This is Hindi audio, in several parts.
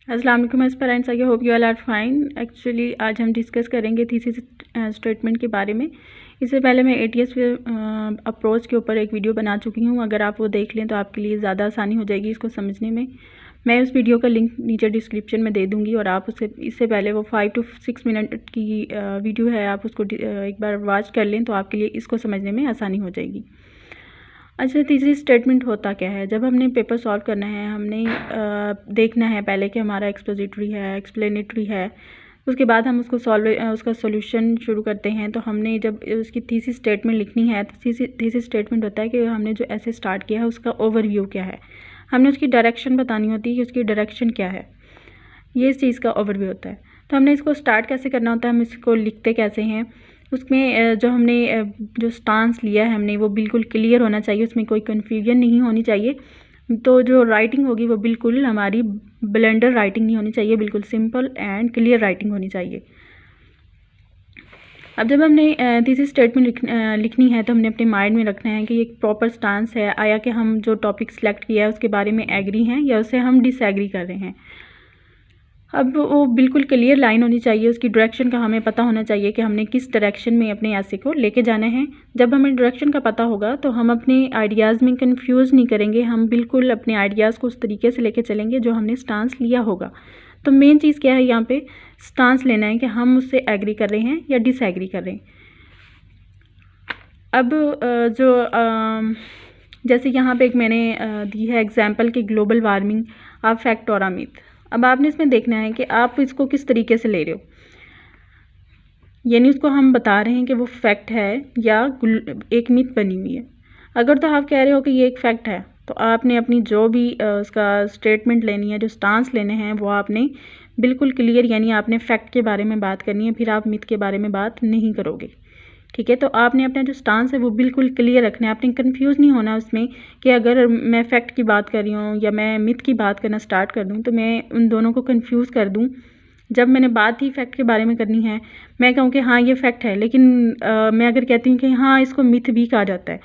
अस्सलाम वालेकुम aspirants, I hope you all are fine. Actually आज हम डिस्कस करेंगे थीसिस स्टेटमेंट के बारे में। इससे पहले मैं एटीएस अप्रोच के ऊपर एक वीडियो बना चुकी हूँ। अगर आप वो देख लें तो आपके लिए ज़्यादा आसानी हो जाएगी इसको समझने में। मैं उस वीडियो का लिंक नीचे डिस्क्रिप्शन में दे दूँगी और आप इससे पहले वो 5 to 6 मिनट की वीडियो है, आप उसको एक बार वॉच कर लें तो आपके लिए इसको समझने में आसानी हो जाएगी। अच्छा, तीसरी स्टेटमेंट होता क्या है? जब हमने पेपर सॉल्व करना है, हमने देखना है पहले कि हमारा एक्सपोजिटरी है, एक्सप्लेनेटरी है, उसके बाद हम उसका सॉल्यूशन शुरू करते हैं। तो हमने जब उसकी थीसिस स्टेटमेंट लिखनी है तो थीसिस स्टेटमेंट होता है कि हमने जो ऐसे स्टार्ट किया है उसका ओवरव्यू क्या है, हमने उसकी डायरेक्शन बतानी होती है कि उसकी डायरेक्शन क्या है, ये इस चीज़ का ओवरव्यू होता है। तो हमने इसको स्टार्ट कैसे करना होता है, हम इसको लिखते कैसे हैं, उसमें जो हमने जो स्टांस लिया है हमने वो बिल्कुल क्लियर होना चाहिए, उसमें कोई कन्फ्यूजन नहीं होनी चाहिए। तो जो राइटिंग होगी वो बिल्कुल हमारी ब्लेंडर राइटिंग नहीं होनी चाहिए, बिल्कुल सिंपल एंड क्लियर राइटिंग होनी चाहिए। अब जब हमने तीसरी स्टेटमेंट लिखनी है तो हमने अपने माइंड में रखना है कि ये एक प्रॉपर स्टांस है, आया कि हम जो टॉपिक सेलेक्ट किया है उसके बारे में एग्री हैं या उससे हम डिसएग्री कर रहे हैं। अब वो बिल्कुल क्लियर लाइन होनी चाहिए, उसकी डायरेक्शन का हमें पता होना चाहिए कि हमने किस डायरेक्शन में अपने ऐसे को लेके जाना है। जब हमें डायरेक्शन का पता होगा तो हम अपने आइडियाज़ में कंफ्यूज नहीं करेंगे, हम बिल्कुल अपने आइडियाज़ को उस तरीके से लेके चलेंगे जो हमने स्टांस लिया होगा। तो मेन चीज़ क्या है यहाँ पे, स्टांस लेना है कि हम उससे एग्री कर रहे हैं या डिसएग्री कर रहे हैं। अब जैसे यहाँ पे एक मैंने दी है एग्जाम्पल कि ग्लोबल वार्मिंग आप फैक्ट और मिथ। अब आपने इसमें देखना है कि आप इसको किस तरीके से ले रहे हो, यानी उसको हम बता रहे हैं कि वो फैक्ट है या एक मिथ बनी हुई है। अगर तो आप कह रहे हो कि ये एक फैक्ट है तो आपने अपनी जो भी उसका स्टेटमेंट लेनी है, जो स्टांस लेने हैं, वो आपने बिल्कुल क्लियर, यानी आपने फैक्ट के बारे में बात करनी है, फिर आप मिथ के बारे में बात नहीं करोगे। ठीक है, तो आपने अपना जो स्टांस है वो बिल्कुल क्लियर रखना है, आपने कंफ्यूज नहीं होना उसमें कि अगर मैं फैक्ट की बात कर रही हूँ या मैं मिथ की बात करना स्टार्ट कर दूँ तो मैं उन दोनों को कंफ्यूज कर दूँ। जब मैंने बात ही फैक्ट के बारे में करनी है, मैं कहूँ कि हाँ ये फैक्ट है, लेकिन मैं अगर कहती हूँ कि हाँ इसको मिथ भी कहा जाता है,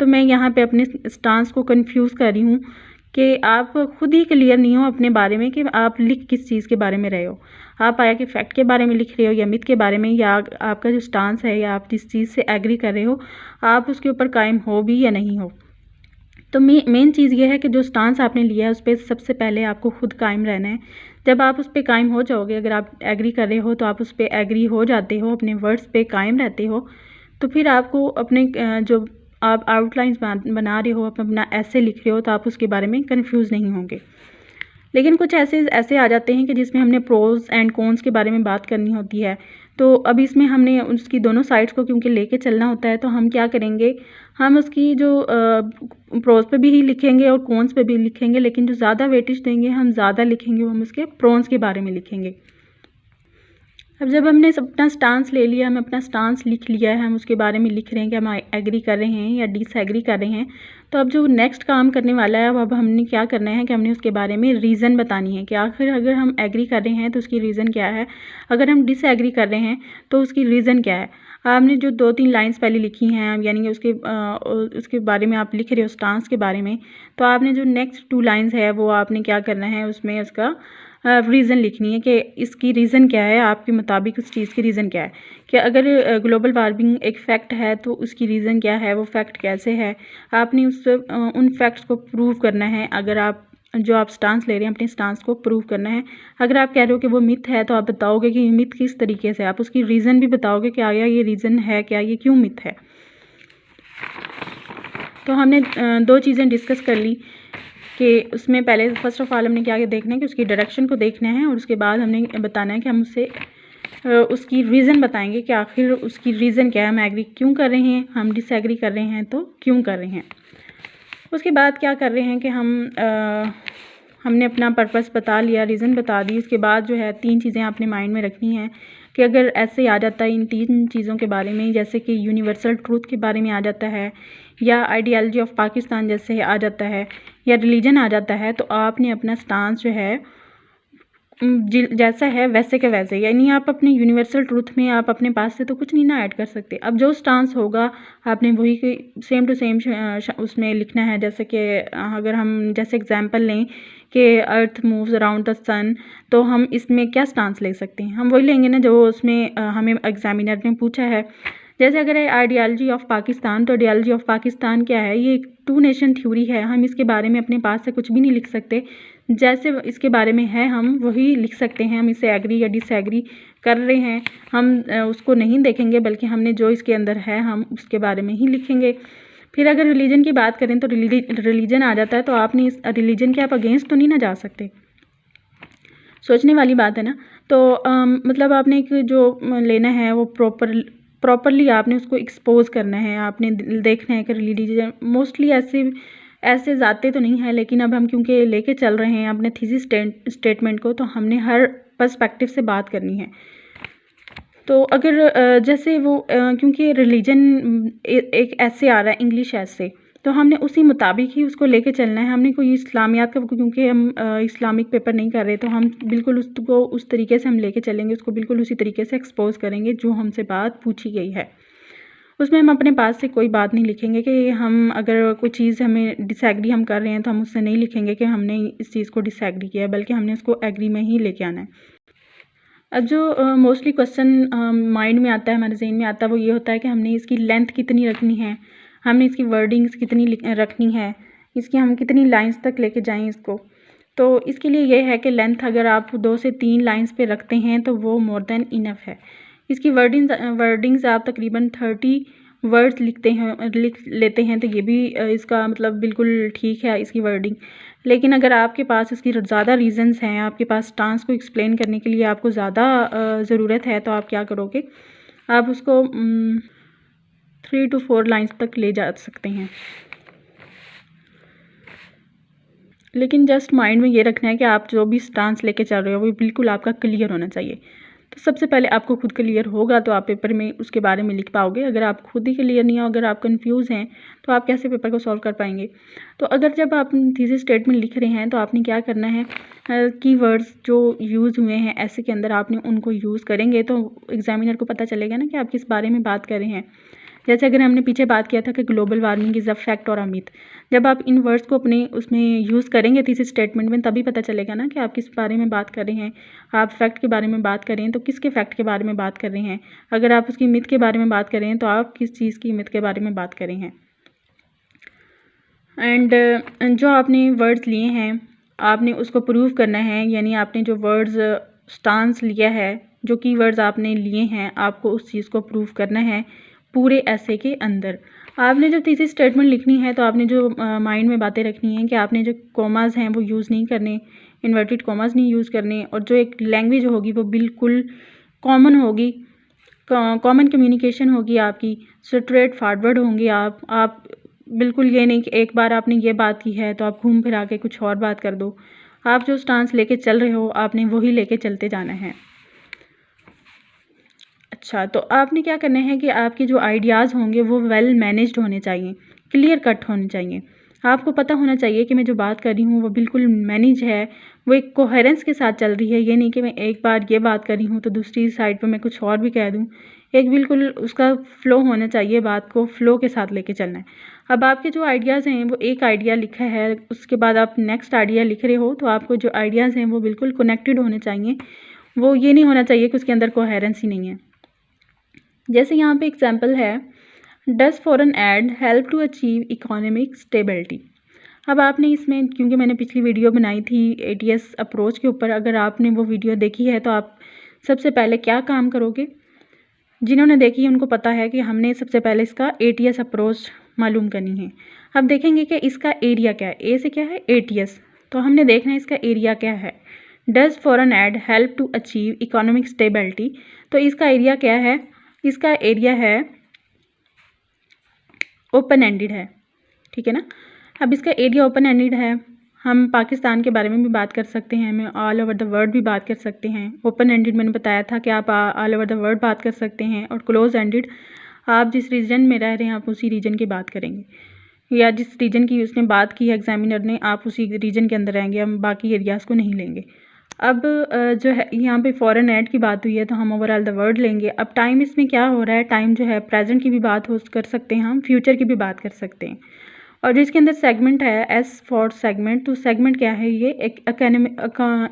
तो मैं यहाँ पे अपने स्टांस को कंफ्यूज कर रही हूँ कि आप खुद ही क्लियर नहीं हो अपने बारे में कि आप लिख किस चीज़ के बारे में रहे हो। आप आया कि फैक्ट के बारे में लिख रहे हो या मिथ के बारे में, या आपका जो स्टांस है या आप जिस चीज़ से एग्री कर रहे हो आप उसके ऊपर कायम हो भी या नहीं हो। तो मेन चीज़ ये है कि जो स्टांस आपने लिया है उस पर सबसे पहले आपको खुद कायम रहना है। जब आप उस पर कायम हो जाओगे, अगर आप एग्री कर रहे हो तो आप उस पर एग्री हो जाते हो, अपने वर्ड्स पे कायम रहते हो, तो फिर आपको अपने जो आप आउटलाइंस बना रहे हो, आप अपना ऐसे लिख रहे हो, तो आप उसके बारे में कंफ्यूज नहीं होंगे। लेकिन कुछ ऐसे आ जाते हैं कि जिसमें हमने प्रोज एंड कॉन्स के बारे में बात करनी होती है। तो अब इसमें हमने उसकी दोनों साइड्स को क्योंकि लेके चलना होता है, तो हम क्या करेंगे, हम उसकी जो प्रोज पे भी लिखेंगे और कॉन्स पे भी लिखेंगे, लेकिन जो ज़्यादा वेटेज देंगे, हम ज़्यादा लिखेंगे, हम उसके प्रोन्स के बारे में लिखेंगे। अब जब हमने अपना स्टांस ले लिया, हम अपना स्टांस लिख लिया है, हम उसके बारे में लिख रहे हैं कि हम एग्री कर रहे हैं या डिसएग्री कर रहे हैं, तो अब जो नेक्स्ट काम करने वाला है, अब हमने क्या करना है कि हमने उसके बारे में रीज़न बतानी है कि आखिर अगर हम एग्री कर रहे हैं तो उसकी रीज़न क्या है, अगर हम डिसएग्री कर रहे हैं तो उसकी रीज़न क्या है। आपने जो 2-3 लाइन्स पहले लिखी हैं, यानी कि उसके बारे में आप लिख रहे हो स्टांस के बारे में, तो आपने जो नेक्स्ट 2 लाइन्स है वो आपने क्या करना है, उसमें उसका रीज़न लिखनी है कि इसकी रीज़न क्या है, आपके मुताबिक उस चीज़ की रीज़न क्या है। कि अगर ग्लोबल वार्मिंग एक फ़ैक्ट है तो उसकी रीज़न क्या है, वो फैक्ट कैसे है, आपने उन फैक्ट्स को प्रूव करना है। अगर आप जो आप स्टांस ले रहे हैं अपने स्टांस को प्रूव करना है। अगर आप कह रहे हो कि वो मिथ है तो आप बताओगे कि मिथ किस तरीके से, आप उसकी रीज़न भी बताओगे कि आया ये रीज़न है क्या, ये क्यों मिथ है। तो हमने 2 चीज़ें डिस्कस कर ली कि उसमें पहले फर्स्ट ऑफ ऑल हमने क्या देखना है कि उसकी डायरेक्शन को देखना है, और उसके बाद हमने बताना है कि हम उससे उसकी रीज़न बताएंगे कि आखिर उसकी रीज़न क्या है, हम एग्री क्यों कर रहे हैं, हम डिसएग्री कर रहे हैं तो क्यों कर रहे हैं। उसके बाद क्या कर रहे हैं कि हमने अपना पर्पस बता लिया, रीज़न बता दी। उसके बाद जो है 3 चीज़ें आपने माइंड में रखनी है कि अगर ऐसे आ जाता है इन 3 चीज़ों के बारे में, जैसे कि यूनिवर्सल ट्रूथ के बारे में आ जाता है, या आइडियालॉजी ऑफ पाकिस्तान जैसे आ जाता है, या रिलीजन आ जाता है, तो आपने अपना स्टांस जो है जैसा है वैसे के वैसे, यानी आप अपने यूनिवर्सल ट्रूथ में आप अपने पास से तो कुछ नहीं ना ऐड कर सकते। अब जो स्टांस होगा आपने वही सेम टू सेम उसमें लिखना है। जैसे कि अगर हम जैसे एग्जांपल लें कि अर्थ मूव्स अराउंड द सन, तो हम इसमें क्या स्टांस ले सकते हैं, हम वही लेंगे ना जो उसमें हमें एग्जामिनर ने पूछा है। जैसे अगर है आइडियालजी ऑफ पाकिस्तान, तो आइडियालजी ऑफ पाकिस्तान क्या है, ये एक 2 नेशन थ्योरी है। हम इसके बारे में अपने पास से कुछ भी नहीं लिख सकते, जैसे इसके बारे में है हम वही लिख सकते हैं। हम इसे एग्री या डिसएग्री कर रहे हैं, हम उसको नहीं देखेंगे, बल्कि हमने जो इसके अंदर है हम उसके बारे में ही लिखेंगे। फिर अगर रिलीजन की बात करें तो रिलीजन आ जाता है, तो आपने इस रिलीजन के आप अगेंस्ट तो नहीं ना जा सकते, सोचने वाली बात है ना। तो मतलब आपने एक जो लेना है वो प्रॉपरली आपने उसको एक्सपोज करना है। आपने देखना है कि रिलीजन मोस्टली ऐसे जाते तो नहीं है, लेकिन अब हम क्योंकि लेके चल रहे हैं अपने थीसिस स्टेटमेंट को, तो हमने हर पर्सपेक्टिव से बात करनी है। तो अगर जैसे वो क्योंकि रिलीजन एक ऐसे आ रहा है इंग्लिश ऐसे, तो हमने उसी मुताबिक ही उसको लेके चलना है। हमने कोई इस्लामियात का, क्योंकि हम इस्लामिक पेपर नहीं कर रहे, तो हम बिल्कुल उसको उस तरीके से हम लेके चलेंगे, उसको बिल्कुल उसी तरीके से एक्सपोज करेंगे जो हमसे बात पूछी गई है। उसमें हम अपने पास से कोई बात नहीं लिखेंगे कि हम अगर कोई चीज़ हमें डिसएग्री हम कर रहे हैं तो हम उससे नहीं लिखेंगे कि हमने इस चीज़ को डिसएग्री किया है, बल्कि हमने उसको एग्री में ही लेके आना है। अब जो मोस्टली क्वेश्चन माइंड में आता है, हमारे जहन में आता है, वो ये होता है कि हमने इसकी लेंथ कितनी रखनी है, हमने इसकी वर्डिंग्स कितनी रखनी है, इसकी हम कितनी लाइंस तक लेके जाएं इसको। तो इसके लिए ये है कि लेंथ अगर आप 2 से 3 लाइंस पे रखते हैं तो वो मोर देन इनफ है। इसकी वर्डिंग्स आप तकरीबन 30 वर्ड्स लिख लेते हैं, तो ये भी इसका मतलब बिल्कुल ठीक है इसकी वर्डिंग। लेकिन अगर आपके पास इसकी ज़्यादा रीज़न्स हैं, आपके पास स्टांस को एक्सप्लेन करने के लिए आपको ज़्यादा ज़रूरत है, तो आप क्या करोगे, आप उसको 3 to 4 लाइंस तक ले जा सकते हैं। लेकिन जस्ट माइंड में ये रखना है कि आप जो भी स्टांस लेके चल रहे हो वो बिल्कुल आपका क्लियर होना चाहिए। तो सबसे पहले आपको खुद क्लियर होगा तो आप पेपर में उसके बारे में लिख पाओगे। अगर आप खुद ही क्लियर नहीं हो, अगर आप कंफ्यूज हैं, तो आप कैसे पेपर को सॉल्व कर पाएंगे। तो अगर जब आप थीसिस स्टेटमेंट लिख रहे हैं तो आपने क्या करना है, कीवर्ड्स जो यूज़ हुए हैं ऐसे के अंदर आपने उनको यूज़ करेंगे तो एग्जामिनर को पता चलेगा ना कि आप किस बारे में बात कर रहे हैं। जैसे अगर हमने पीछे बात किया था कि global warming is a fact और अ मिथ, जब आप इन वर्ड्स को अपने उसमें यूज़ करेंगे थीसिस स्टेटमेंट में, तभी पता चलेगा ना कि आप किस बारे में बात कर रहे हैं। आप फैक्ट के बारे में बात कर रहे हैं तो किसके फैक्ट के बारे में बात कर रहे हैं, अगर आप उसकी मिथ के बारे में बात कर रहे हैं तो आप किस चीज़ की मिथ के बारे में बात कर रहे हैं। एंड जो आपने वर्ड्स लिए हैं आपने उसको प्रूव करना है, यानी आपने जो वर्ड्स स्टांस लिया है, जो कीवर्ड्स आपने लिए हैं, आपको उस चीज़ को प्रूव करना है पूरे ऐसे के अंदर। आपने जो थीसिस स्टेटमेंट लिखनी है तो आपने जो माइंड में बातें रखनी हैं कि आपने जो कॉमास हैं वो यूज़ नहीं करने, इन्वर्टेड कॉमास नहीं यूज़ करने, और जो एक लैंग्वेज होगी वो बिल्कुल कॉमन होगी, कॉमन कम्युनिकेशन होगी आपकी, स्ट्रेट फॉरवर्ड होंगे आप बिल्कुल ये नहीं कि एक बार आपने ये बात की है तो आप घूम फिरा के कुछ और बात कर दो। आप जो स्टांस लेके चल रहे हो आपने वही लेके चलते जाना है। अच्छा, तो आपने क्या करना है कि आपके जो आइडियाज़ होंगे वो वेल मैनेज्ड होने चाहिए, क्लियर कट होने चाहिए। आपको पता होना चाहिए कि मैं जो बात कर रही हूँ वो बिल्कुल मैनेज है, वो एक कोहेरेंस के साथ चल रही है। ये नहीं कि मैं एक बार ये बात कर रही हूँ तो दूसरी साइड पर मैं कुछ और भी कह दूँ। एक बिल्कुल उसका फ़्लो होना चाहिए, बात को फ़्लो के साथ लेके चलना है। अब आपके जो आइडियाज़ हैं वो एक आइडिया लिखा है, उसके बाद आप नेक्स्ट आइडिया लिख रहे हो, तो आपको जो आइडियाज़ हैं वो बिल्कुल कनेक्टेड होने चाहिए। वो ये नहीं होना चाहिए कि उसके अंदर कोहेरेंस ही नहीं है। जैसे यहाँ पे एग्जांपल है, does foreign aid help to achieve economic stability. अब आपने इसमें, क्योंकि मैंने पिछली वीडियो बनाई थी ATS अप्रोच के ऊपर, अगर आपने वो वीडियो देखी है तो आप सबसे पहले क्या काम करोगे, जिन्होंने देखी है उनको पता है कि हमने सबसे पहले इसका ATS अप्रोच मालूम करनी है। अब देखेंगे कि इसका एरिया क्या है, ए से क्या है ATS, तो हमने देखना है इसका एरिया क्या है। Does foreign aid help to achieve economic stability, तो इसका एरिया क्या है, इसका एरिया है ओपन एंडेड है, ठीक है ना। अब इसका एरिया ओपन एंडेड है, हम पाकिस्तान के बारे में भी बात कर सकते हैं, हमें ऑल ओवर द वर्ल्ड भी बात कर सकते हैं। ओपन एंडेड मैंने बताया था कि आप ऑल ओवर द वर्ल्ड बात कर सकते हैं, और क्लोज एंडेड आप जिस रीजन में रह रहे हैं आप उसी रीजन की बात करेंगे, या जिस रीजन की उसने बात की है एग्जामिनर ने, आप उसी रीजन के अंदर रहेंगे, हम बाकी एरियाज़ को नहीं लेंगे। अब जो है यहाँ पे फॉरेन ऐड की बात हुई है तो हम ओवरऑल द वर्ड लेंगे। अब टाइम इसमें क्या हो रहा है, टाइम जो है प्रेजेंट की भी बात हो कर सकते हैं, हम फ्यूचर की भी बात कर सकते हैं। और जिसके अंदर सेगमेंट है एस फॉर सेगमेंट, तो सेगमेंट क्या है, ये एक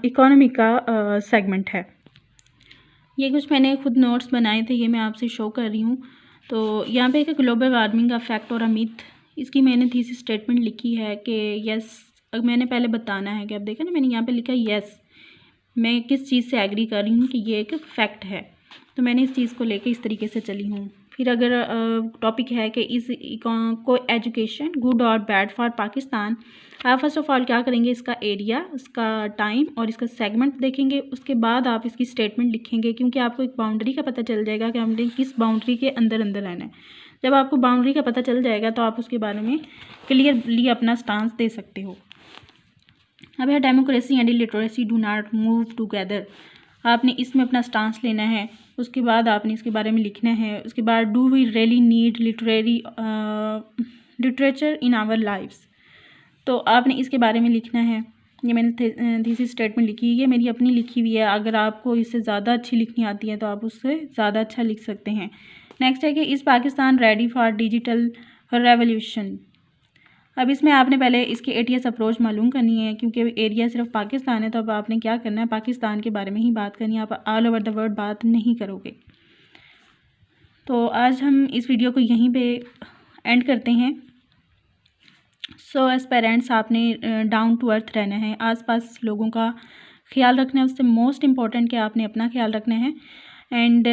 इकोनॉमी का सेगमेंट है। ये कुछ मैंने खुद नोट्स बनाए थे, ये मैं आपसे शो कर रही हूँ। तो यहाँ पे एक ग्लोबल वार्मिंग का फैक्ट और मिथ, इसकी मैंने थीसिस स्टेटमेंट लिखी है कि यस, मैंने पहले बताना है कि अब देखें ना, मैंने यहाँ पे लिखा यस, मैं किस चीज़ से एग्री कर रही हूँ कि ये एक फैक्ट है, तो मैंने इस चीज़ को लेके इस तरीके से चली हूँ। फिर अगर टॉपिक है कि इस को एजुकेशन गुड और बैड फॉर पाकिस्तान, आप फर्स्ट ऑफ ऑल क्या करेंगे, इसका एरिया, इसका टाइम और इसका सेगमेंट देखेंगे, उसके बाद आप इसकी स्टेटमेंट लिखेंगे, क्योंकि आपको एक बाउंड्री का पता चल जाएगा कि हमने किस बाउंड्री के अंदर अंदर रहना है। जब आपको बाउंड्री का पता चल जाएगा तो आप उसके बारे में क्लियरली अपना स्टांस दे सकते हो। अब है democracy and literacy do not move together, आपने इसमें अपना स्टांस लेना है, उसके बाद आपने इसके बारे में लिखना है। उसके बाद do we really need literature in our lifes, तो आपने इसके बारे में लिखना है। ये मैंने थीसिस स्टेटमेंट लिखी है, ये मेरी अपनी लिखी हुई है, अगर आपको इससे ज़्यादा अच्छी लिखनी आती है तो आप उससे ज़्यादा अच्छा लिख सकते हैं। नेक्स्ट है कि is Pakistan ready for digital revolution, अब इसमें आपने पहले इसकी ATS अप्रोच मालूम करनी है, क्योंकि एरिया सिर्फ पाकिस्तान है, तो अब आपने क्या करना है, पाकिस्तान के बारे में ही बात करनी है, आप ऑल ओवर द वर्ल्ड बात नहीं करोगे। तो आज हम इस वीडियो को यहीं पे एंड करते हैं। सो एज पेरेंट्स आपने डाउन टू अर्थ रहना है, आसपास लोगों का ख्याल रखना है, उससे मोस्ट इम्पॉर्टेंट कि आपने अपना ख्याल रखना है। एंड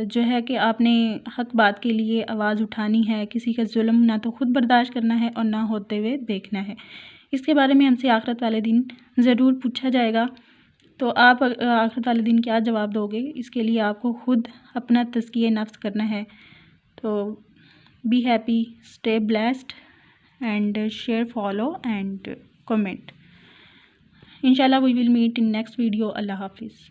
जो है कि आपने हक बात के लिए आवाज़ उठानी है, किसी का जुल्म ना तो खुद बर्दाश्त करना है और ना होते हुए देखना है। इसके बारे में हमसे आखिरत वाले दिन ज़रूर पूछा जाएगा, तो आप आखिरत वाले दिन क्या जवाब दोगे, इसके लिए आपको खुद अपना तज़किया नफ्स करना है। तो be happy, stay blessed and share, follow and comment. इंशाल्लाह we will meet in next video. अल्लाह हाफिज़।